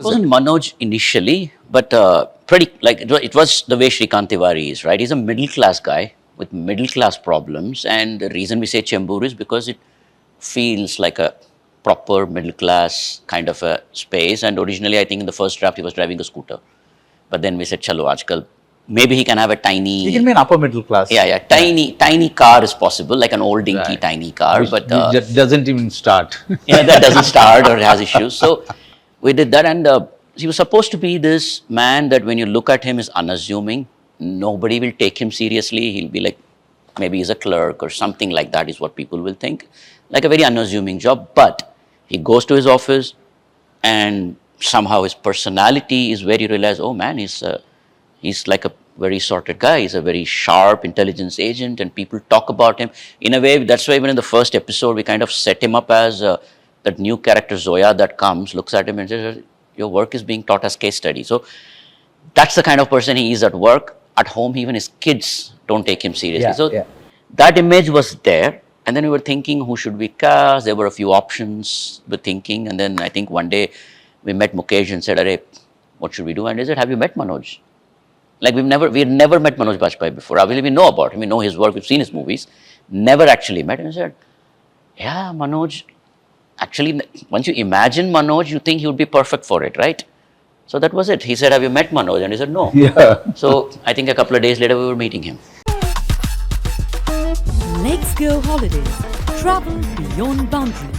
wasn't Manoj initially, but pretty like it was the way Shrikant Tiwari is, right? He's a middle class guy with middle class problems, and the reason we say Chembur is because it feels like a proper middle class kind of a space. And originally, I think in the first draft he was driving a scooter, but then we said, "Chalo, aajkal maybe he can have a tiny." He can be an upper middle class. Yeah, tiny car is possible, like an old dinky tiny car, Which but doesn't even start. yeah, that doesn't start or has issues. So we did that, and he was supposed to be this man that when you look at him is unassuming. Nobody will take him seriously. He'll be like, maybe he's a clerk or something like that is what people will think. Like a very unassuming job, but he goes to his office and somehow his personality is where you realize, oh man, he's like a very sorted guy. He's a very sharp intelligence agent, and people talk about him in a way. That's why even in the first episode, we kind of set him up as that new character Zoya that comes, looks at him and says, your work is being taught as case study. So that's the kind of person he is at work. At home, even his kids don't take him seriously. That image was there. And then we were thinking, who should we cast? There were a few options we were thinking. And then I think one day we met Mukesh and said, Arey, what should we do? And he said, have you met Manoj? Like we had never met Manoj Bajpayee before. Obviously, we know about him, we know his work, we've seen his movies, never actually met. And I said, yeah, Manoj, actually, once you imagine Manoj, you think he would be perfect for it, right? So that was it. He said, have you met Manoj? And he said, no. Yeah. So I think a couple of days later, we were meeting him. Let's go holidays. Travel beyond boundaries.